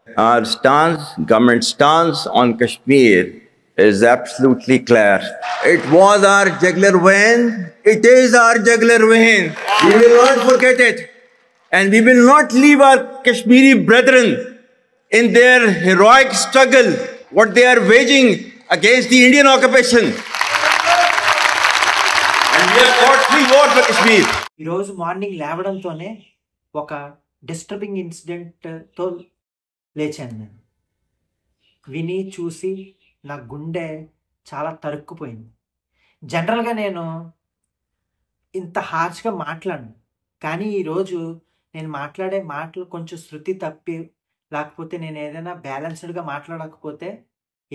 Our stance, government stance on Kashmir is absolutely clear. It was our jugular vein. It is our jugular vein. We will not forget it. And we will not leave our Kashmiri brethren in their heroic struggle, what they are waging against the Indian occupation. And we have fought 3 wars for Kashmir. ఈరోజు morning లేవడంతోనే ఒక disturbing ఇన్సిడెంట్తో లేచాను. నేను విని చూసి నా గుండె చాలా తరుక్కుపోయింది. జనరల్గా నేను ఇంత హార్ష్గా మాట్లాడను, కానీ ఈరోజు నేను మాట్లాడే మాటలు కొంచెం శృతి తప్పి లేకపోతే నేను ఏదైనా బ్యాలెన్స్డ్గా మాట్లాడకపోతే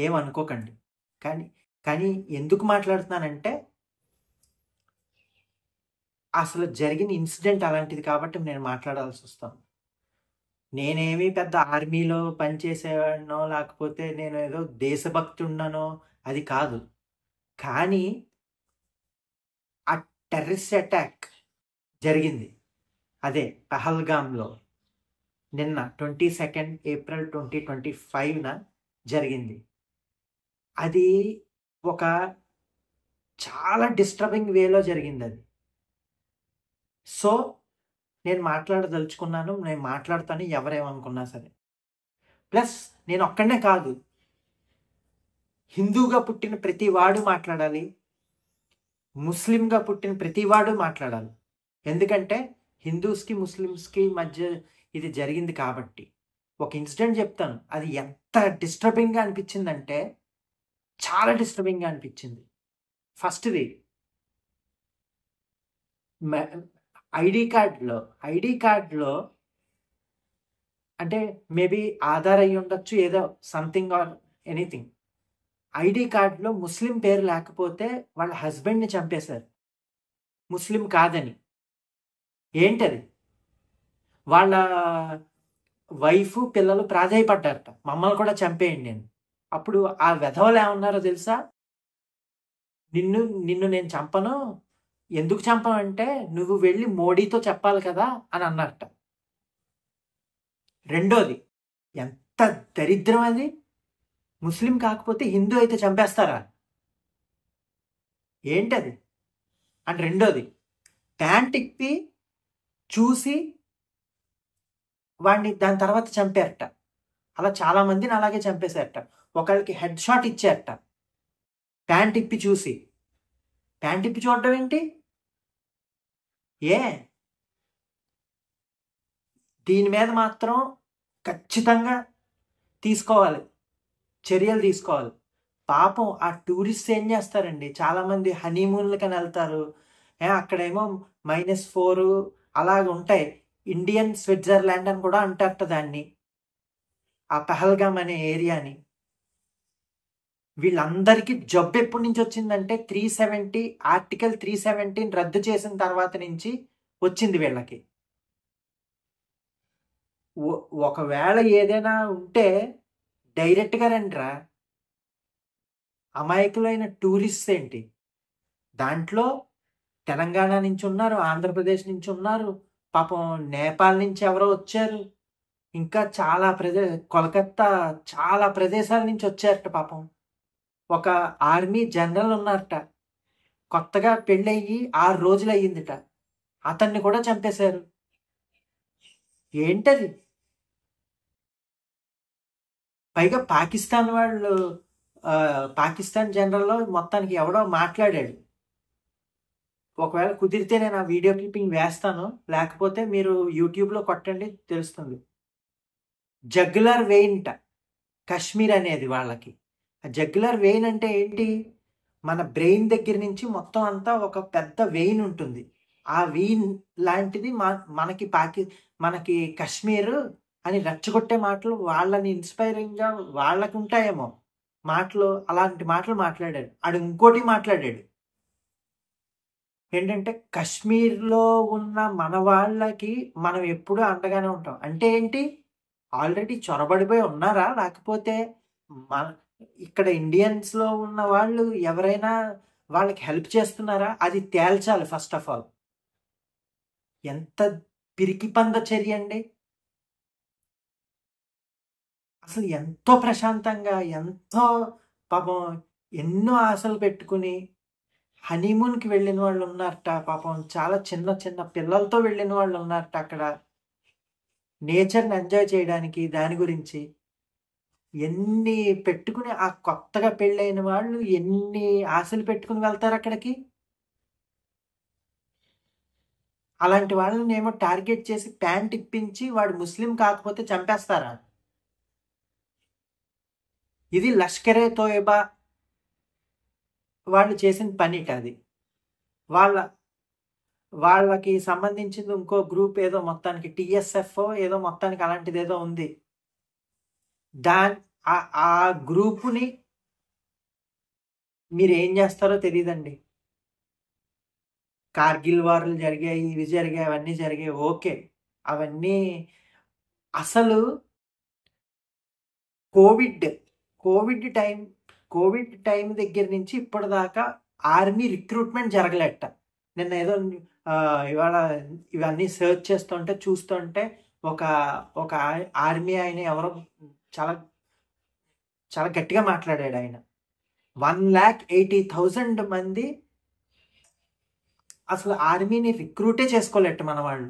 ఏమనుకోకండి. కానీ ఎందుకు మాట్లాడుతున్నానంటే అసలు జరిగిన ఇన్సిడెంట్ అలాంటిది కాబట్టి నేను మాట్లాడాల్సి వస్తాను. నేనేమి పెద్ద ఆర్మీలో పనిచేసేవాడినో లేకపోతే నేను ఏదో దేశభక్తి ఉన్నానో అది కాదు. కానీ ఆ టెర్రరిస్ట్ అటాక్ జరిగింది అదే పహల్గామ్లో నిన్న 22 ఏప్రిల్ 2025న జరిగింది. అది ఒక చాలా డిస్టర్బింగ్ వేలో జరిగింది అది. సో నేను మాట్లాడదలుచుకున్నాను, నేను మాట్లాడతాను ఎవరేమనుకున్నా సరే. ప్లస్ నేను ఒక్కడనే కాదు, హిందూగా పుట్టిన ప్రతి వాడు మాట్లాడాలి, ముస్లింగా పుట్టిన ప్రతి వాడు మాట్లాడాలి. ఎందుకంటే హిందూస్కి ముస్లిమ్స్కి మధ్య ఇది జరిగింది కాబట్టి. ఒక ఇన్సిడెంట్ చెప్తాను, అది ఎంత డిస్టర్బింగ్గా అనిపించిందంటే చాలా డిస్టర్బింగ్గా అనిపించింది. ఫస్ట్ది ఐడి కార్డ్లో అంటే మేబీ ఆధార్ అయ్యి ఉండొచ్చు, ఏదో సంథింగ్ ఆర్ ఎనీథింగ్. ఐడి కార్డులో ముస్లిం పేరు లేకపోతే వాళ్ళ హస్బెండ్ని చంపేశారు, ముస్లిం కాదని. ఏంటది? వాళ్ళ వైఫ్ పిల్లలు ప్రాధాయపడ్డారట, మమ్మల్ని కూడా చంపేయండి అని. అప్పుడు ఆ వెధవలు ఏమన్నారో తెలుసా? నిన్ను నేను చంపను, ఎందుకు చంపమంటే నువ్వు వెళ్ళి మోడీతో చెప్పాలి కదా అని అన్నారట. రెండోది, ఎంత దరిద్రం అది! ముస్లిం కాకపోతే హిందూ అయితే చంపేస్తారా? ఏంటది? అండ్ రెండోది, ప్యాంట్ ఇప్పి చూసి వాడిని దాని తర్వాత చంపారట. అలా చాలామందిని అలాగే చంపేశారట. ఒకళ్ళకి హెడ్ షాట్ ఇచ్చారట ప్యాంట్ ఇప్పి చూసి. ప్యాంట్ ఇప్పి చూడడం ఏంటి? దీని మీద మాత్రం ఖచ్చితంగా చర్యలు తీసుకోవాలి. పాపం ఆ టూరిస్ట్ ఏం చేస్తారండి, చాలామంది హనీమూన్లకని వెళ్తారు, అక్కడేమో -4 అలాగ ఉంటాయి. ఇండియన్ స్విట్జర్లాండ్ అని కూడా అంటారట దాన్ని, ఆ పహల్గామ్ అనే ఏరియాని. వీళ్ళందరికీ జబ్బు ఎప్పటి నుంచి వచ్చిందంటే ఆర్టికల్ 370 రద్దు చేసిన తర్వాత నుంచి వచ్చింది వీళ్ళకి. ఒకవేళ ఏదైనా ఉంటే డైరెక్ట్గా రండిరా. అమాయకులైన టూరిస్ట్ ఏంటి? దాంట్లో తెలంగాణ నుంచి ఉన్నారు, ఆంధ్రప్రదేశ్ నుంచి ఉన్నారు, పాపం నేపాల్ నుంచి ఎవరో వచ్చారు, ఇంకా చాలా కోల్కత్తా చాలా ప్రదేశాల నుంచి వచ్చారట. పాపం ఒక ఆర్మీ జనరల్ ఉన్నారట, కొత్తగా పెళ్ళయ్యి 6 రోజులు అయ్యిందిట, అతన్ని కూడా చంపేశారు. ఏంటది? పైగా పాకిస్తాన్ జనరల్లో మొత్తానికి ఎవడో మాట్లాడాడు. ఒకవేళ కుదిరితే నేను ఆ వీడియో క్లిప్పింగ్ వేస్తాను, లేకపోతే మీరు యూట్యూబ్లో కొట్టండి, తెలుస్తుంది. జగ్యులర్ వెయిన్ కశ్మీర్ అనేది వాళ్ళకి. ఆ జగ్యులర్ వెయిన్ అంటే ఏంటి? మన బ్రెయిన్ దగ్గర నుంచి మొత్తం అంతా ఒక పెద్ద వెయిన్ ఉంటుంది. ఆ వెయిన్ లాంటిది మనకి కశ్మీర్ అని రెచ్చగొట్టే మాటలు వాళ్ళని ఇన్స్పైరింగ్గా వాళ్ళకి ఉంటాయేమో మాటలు. అలాంటి మాటలు మాట్లాడాడు. ఇంకోటి మాట్లాడాడు ఏంటంటే, కశ్మీర్లో ఉన్న మన వాళ్ళకి మనం ఎప్పుడూ అండగానే ఉంటాం. అంటే ఏంటి? ఆల్రెడీ చొరబడిపోయి ఉన్నారా, లేకపోతే ఇక్కడ ఇండియన్స్లో ఉన్న వాళ్ళు ఎవరైనా వాళ్ళకి హెల్ప్ చేస్తున్నారా? అది తేల్చాలి ఫస్ట్ ఆఫ్ ఆల్. ఎంత పిరికి పంద చర్య అండి! అసలు ఎంతో ప్రశాంతంగా, ఎంతో పాపం ఎన్నో ఆశలు పెట్టుకుని హనీమూన్‌కి వెళ్ళిన వాళ్ళు ఉన్నారట. పాపం చాలా చిన్న చిన్న పిల్లలతో వెళ్ళిన వాళ్ళు ఉన్నారట అక్కడ. నేచర్‌ని ఎంజాయ్ చేయడానికి దాని గురించి. ఎన్ని పెట్టుకుని ఆ కొత్తగా పెళ్ళైన వాళ్ళు ఎన్ని ఆశలు పెట్టుకుని వెళ్తారు అక్కడికి. అలాంటి వాళ్ళనేమో టార్గెట్ చేసి ప్యాంట్ ఇప్పించి వాడు ముస్లిం కాకపోతే చంపేస్తారా? ఇది లష్కరే తోయబా వాళ్ళు చేసిన పనిట అది. వాళ్ళ వాళ్ళకి సంబంధించింది ఇంకో గ్రూప్ ఏదో మొత్తానికి టీఎస్ఎఫ్ ఏదో మొత్తానికి అలాంటిది ఏదో ఉంది. ఆ గ్రూపుని మీరు ఏం చేస్తారో తెలియదండి. కార్గిల్ వార్లు జరిగాయి, ఇవి జరిగాయి, అవన్నీ జరిగాయి. ఓకే, అవన్నీ అసలు కోవిడ్ టైం దగ్గర నుంచి ఇప్పటిదాకా ఆర్మీ రిక్రూట్మెంట్ జరగలేట. నిన్న ఏదో ఇవాళ ఇవన్నీ సెర్చ్ చేస్తుంటే చూస్తుంటే ఒక ఆర్మీ ఆయన ఎవరో చాలా చాలా గట్టిగా మాట్లాడాడు ఆయన. 1,80,000 మంది అసలు ఆర్మీని రిక్రూటే చేసుకోలేట మన వాళ్ళు.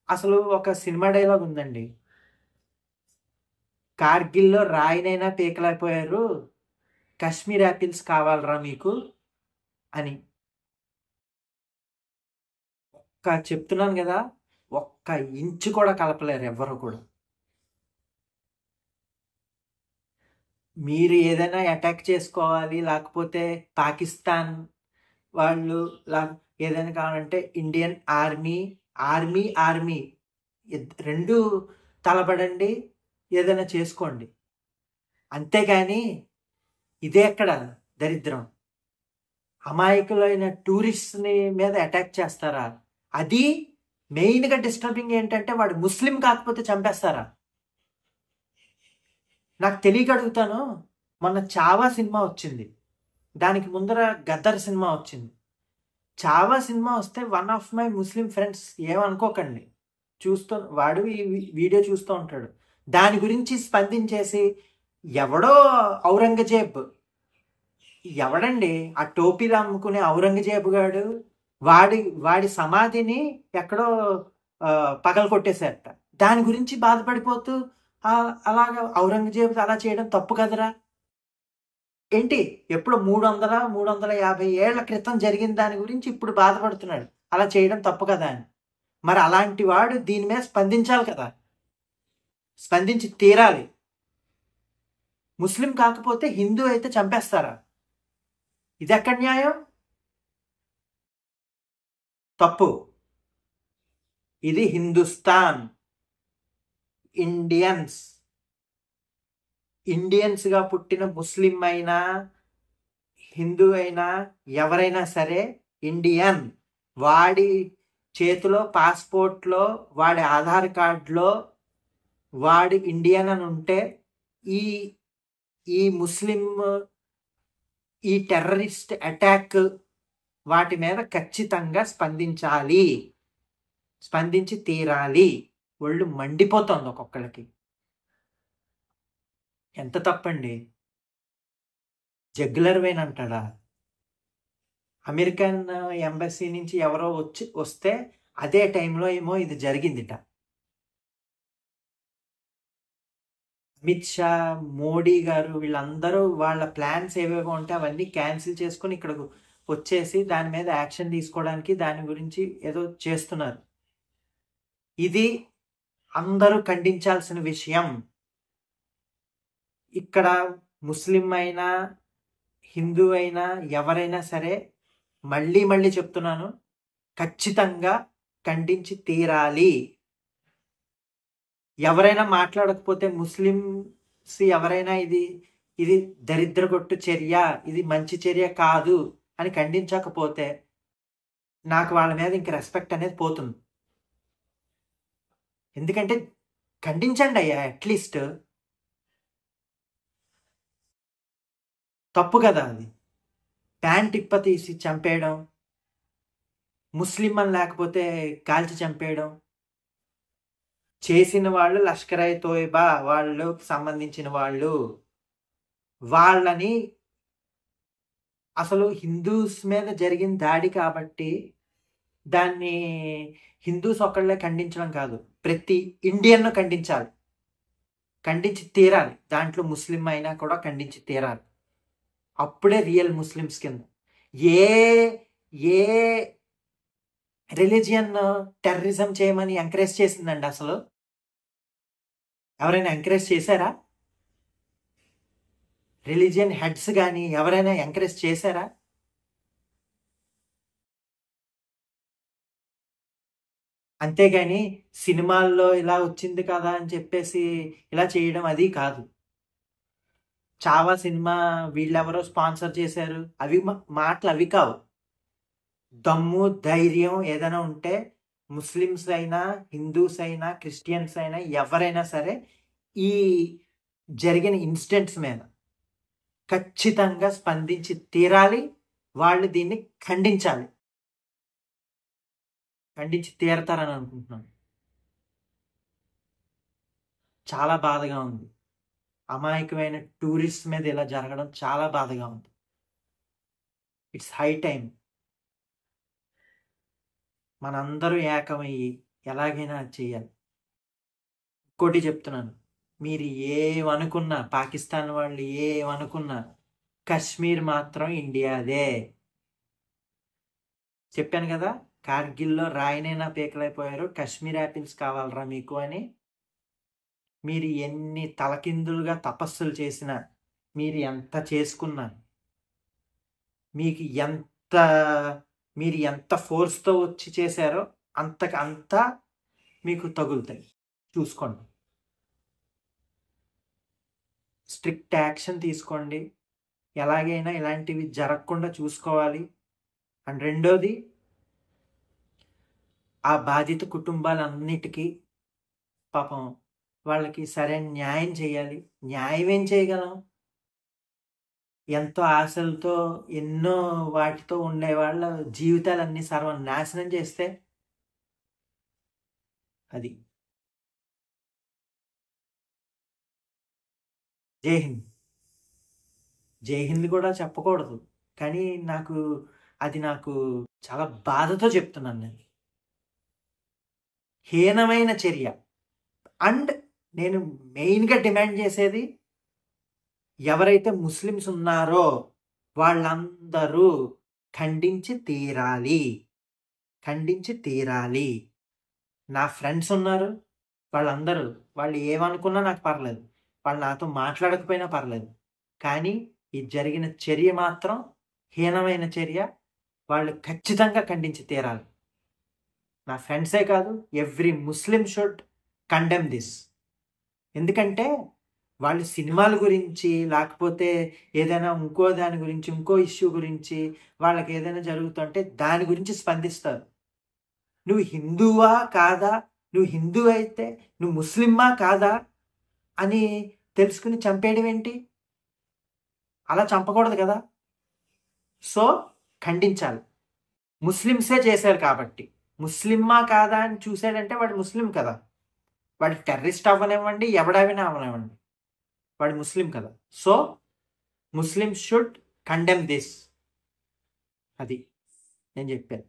అసలు ఒక సినిమా డైలాగ్ ఉందండి, కార్గిల్లో రాయినైనా పీకలేకపోయారు, కాశ్మీర్ యాపిల్స్ కావాలరా మీకు అని. చెప్తున్నాను కదా, ఒక్క ఇంచు కూడా కలపలేరు ఎవ్వరు కూడా. మీరు ఏదైనా అటాక్ చేసుకోవాలి, లేకపోతే పాకిస్తాన్ వాళ్ళు ఏదైనా కావాలంటే ఇండియన్ ఆర్మీ రెండు తలపడండి, ఏదైనా చేసుకోండి. అంతేగాని ఇదే ఎక్కడ దరిద్రం. అమాయకులైన టూరిస్ట్ని మీద అటాక్ చేస్తారా? అది మెయిన్గా డిస్టర్బింగ్ ఏంటంటే వాడు ముస్లిం కాకపోతే చంపేస్తారా? నాకు తెలియక అడుగుతాను. మొన్న చావా సినిమా వచ్చింది, దానికి ముందర గద్దర్ సినిమా వచ్చింది. చావా సినిమా వస్తే one of my Muslim friends, ఏమనుకోకండి, వాడు ఈ వీడియో చూస్తూ ఉంటాడు, దాని గురించి స్పందించేసి ఎవడో ఔరంగజేబ్, ఎవడండి ఆ టోపీలు అమ్ముకునే ఔరంగజేబు గాడు, వాడి సమాధిని ఎక్కడో పగల కొట్టేశారట. దాని గురించి బాధపడిపోతూ అలాగా ఔరంగజేబు అలా చేయడం తప్పు కదరా? ఏంటి, ఎప్పుడు 350 ఏళ్ల క్రితం జరిగిన దాని గురించి ఇప్పుడు బాధపడుతున్నాడు, అలా చేయడం తప్పు కదా అని. మరి అలాంటి వాడు దీని మీద స్పందించాలి కదా, స్పందించి తీరాలి. ముస్లిం కాకపోతే హిందూ అయితే చంపేస్తారా? ఇది ఎక్కడ న్యాయం? తప్పు. ఇది హిందుస్థాన్, ఇండియన్స్గా పుట్టిన ముస్లిం అయినా హిందూ అయినా ఎవరైనా సరే ఇండియన్. వాడి చేతిలో పాస్పోర్ట్లో, వాడి ఆధార్ కార్డులో వాడి ఇండియన్ అని ఉంటే ఈ ముస్లిం ఈ టెర్రరిస్ట్ అటాక్ వాటి మీద ఖచ్చితంగా స్పందించి తీరాలి. ఒళ్ళు మండిపోతుంది ఒక్కొక్కరికి. ఎంత తప్పండి. జగ్లర్ వెయిన్ అంటాడా? అమెరికన్ ఎంబసీ నుంచి ఎవరో వస్తే అదే టైంలో ఏమో ఇది జరిగిందిట. అమిత్ షా, మోడీ గారు వీళ్ళందరూ వాళ్ళ ప్లాన్స్ ఏవేవో ఉంటే అవన్నీ క్యాన్సిల్ చేసుకుని ఇక్కడకు వచ్చేసి దాని మీద యాక్షన్ తీసుకోవడానికి దాని గురించి ఏదో చేస్తున్నారు. ఇది అందరూ ఖండించాల్సిన విషయం. ఇక్కడ ముస్లిం అయినా హిందూ అయినా ఎవరైనా సరే, మళ్ళీ చెప్తున్నాను, ఖచ్చితంగా ఖండించి తీరాలి. ఎవరైనా మాట్లాడకపోతే, ముస్లిమ్స్ ఎవరైనా ఇది దరిద్రగొట్టు చర్య, ఇది మంచి చర్య కాదు అని ఖండించకపోతే నాకు వాళ్ళ మీద ఇంక రెస్పెక్ట్ అనేది పోతుంది. ఎందుకంటే ఖండించండి అయ్యా, అట్లీస్ట్. తప్పు కదా అది. ప్యాంట్ ఇప్ప తీసి చంపేయడం, ముస్లిం అని లేకపోతే కాల్చి చంపేయడం చేసిన వాళ్ళు లష్కర్ ఇ తోయిబా వాళ్ళకి సంబంధించిన వాళ్ళు. వాళ్ళని అసలు హిందూస్ మీద జరిగిన దాడి కాబట్టి దాన్ని హిందూస్ ఒక్కళ్ళే ఖండించడం కాదు, ప్రతి ఇండియన్ ఖండించాలి, ఖండించి తీరాలి. దాంట్లో ముస్లిం అయినా కూడా ఖండించి తీరాలి. అప్పుడే రియల్ ముస్లిమ్స్ కింద. ఏ ఏ రిలీజియన్ టెర్రరిజం చేయమని ఎంకరేజ్ చేసిందండి? అసలు ఎవరైనా ఎంకరేజ్ చేశారా? రిలీజియన్ హెడ్స్ కానీ ఎవరైనా ఎంకరేజ్ చేశారా? అంతేగాని సినిమాల్లో ఇలా వచ్చింది కదా అని చెప్పేసి ఇలా చేయడం అది కాదు. చావా సినిమా వీళ్ళెవరో స్పాన్సర్ చేశారు, అవి మాటలు అవి కావు. దమ్ము ధైర్యం ఏదైనా ఉంటే ముస్లిమ్స్ అయినా హిందూస్ అయినా క్రిస్టియన్స్ అయినా ఎవరైనా సరే ఈ జరిగిన ఇన్సిడెంట్స్ మీద ఖచ్చితంగా స్పందించి తీరాలి. వాళ్ళు దీన్ని ఖండించాలి, ఖండించి తీరతారని అనుకుంటున్నాను. చాలా బాధగా ఉంది. అమాయకమైన టూరిస్ట్ మీద ఇలా జరగడం చాలా బాధగా ఉంది. ఇట్స్ హై టైం మనందరూ ఏకమయ్యి ఎలాగైనా చేయాలి. ఇంకోటి చెప్తున్నాను, మీరు ఏమనుకున్నా, పాకిస్తాన్ వాళ్ళు ఏమనుకున్నా, కశ్మీర్ మాత్రం ఇండియాదే. చెప్పాను కదా, కార్గిల్లో రాయినైనా పీకలైపోయారు, కశ్మీర్ యాపిల్స్ కావాలరా మీకు అని. మీరు ఎన్ని తలకిందులుగా తపస్సులు చేసినా, మీరు ఎంత చేసుకున్నా, మీరు ఎంత ఫోర్స్తో వచ్చి చేశారో అంతా మీకు తగులుతాయి. చూసుకోండి, స్ట్రిక్ట్ యాక్షన్ తీసుకోండి. ఎలాగైనా ఇలాంటివి జరగకుండా చూసుకోవాలి. అండ్ రెండోది, ఆ బాధిత కుటుంబాలన్నిటికీ పాపం వాళ్ళకి సరైన న్యాయం చేయాలి. న్యాయం ఏం చేయగలం? ఎంతో ఆశలతో ఎన్నో వాటితో ఉండే వాళ్ళ జీవితాలన్నీ సర్వనాశనం చేస్తే అది. జై హింద్. జై హింద్ కూడా చెప్పకూడదు, కానీ నాకు చాలా బాధతో చెప్తున్నాను నేను. హీనమైన చర్య. అండ్ నేను మెయిన్గా డిమాండ్ చేసేది, ఎవరైతే ముస్లిమ్స్ ఉన్నారో వాళ్ళందరూ ఖండించి తీరాలి. నా ఫ్రెండ్స్ ఉన్నారు, వాళ్ళు ఏమనుకున్నా నాకు పర్లేదు, వాళ్ళు నాతో మాట్లాడకపోయినా పర్లేదు, కానీ ఈ జరిగిన చర్య మాత్రం హీనమైన చర్య. వాళ్ళు ఖచ్చితంగా ఖండించి తీరాలి. నా ఫ్రెండ్సే కాదు, every Muslim should condemn this. ఎందుకంటే వాళ్ళు సినిమాల గురించి, లేకపోతే ఏదైనా ఇంకో దాని గురించి, ఇంకో ఇష్యూ గురించి వాళ్ళకి ఏదైనా జరుగుతుంటే దాని గురించి స్పందిస్తారు. నువ్వు హిందువా కాదా, నువ్వు హిందూ అయితే నువ్వు ముస్లిమ్మా కాదా అని తెలుసుకుని చంపేయడం ఏంటి? అలా చంపకూడదు కదా. సో ఖండించాలి. ముస్లిమ్సే చేశారు కాబట్టి, ముస్లిమ్మా కాదా అని చూసాడంటే వాడు ముస్లిం కదా. వాడు టెర్రరిస్ట్ అవ్వనివ్వండి, ఎవడైనా అవనివ్వండి, వాడు ముస్లిం కదా. So Muslim should condemn this. అది నేను చెప్పాను.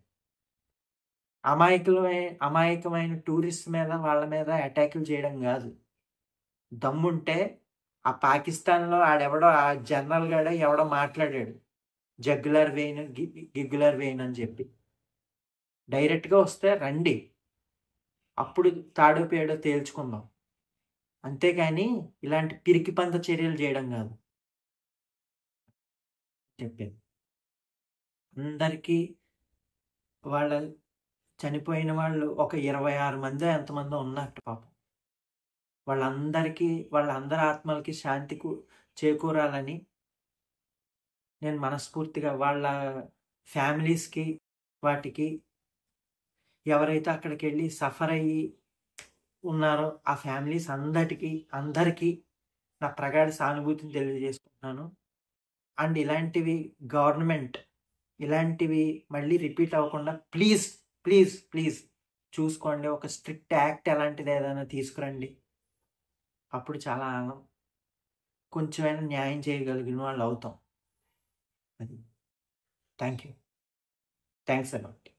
అమాయకమైన టూరిస్ట్ మీద వాళ్ళ మీద అటాకులు చేయడం కాదు. దమ్ముంటే ఆ పాకిస్తాన్లో ఆడెవడో, ఆ జనరల్ గాడో ఎవడో మాట్లాడాడు, గిగ్గులర్ వెయిన్ అని చెప్పి. డైరెక్ట్గా వస్తే రండి, అప్పుడు తాడో పేడో తేల్చుకుందాం. అంతేకాని ఇలాంటి పిరికి పంత చర్యలు చేయడం కాదు చెప్పేది. అందరికీ వాళ్ళ చనిపోయిన వాళ్ళు ఒక 26 మంది ఎంతమందో ఉన్నట్టు పాపం. వాళ్ళందరి ఆత్మలకి శాంతి చేకూరాలని నేను మనస్ఫూర్తిగా, వాళ్ళ ఫ్యామిలీస్కి, వాటికి ఎవరైతే అక్కడికి వెళ్ళి సఫర్ అయ్యి ఉన్నారో ఆ ఫ్యామిలీస్ అందరికీ నా ప్రగాఢ సానుభూతిని తెలియజేసుకుంటున్నాను. అండ్ గవర్నమెంట్ ఇలాంటివి మళ్ళీ రిపీట్ అవ్వకుండా ప్లీజ్ చూసుకోండి. ఒక స్ట్రిక్ట్ యాక్ట్ ఎలాంటిది ఏదైనా తీసుకురండి. అప్పుడు చాలా కొంచెమైనా న్యాయం చేయగలిగిన వాళ్ళు అవుతాం. అది. Thank you. Thanks a lot.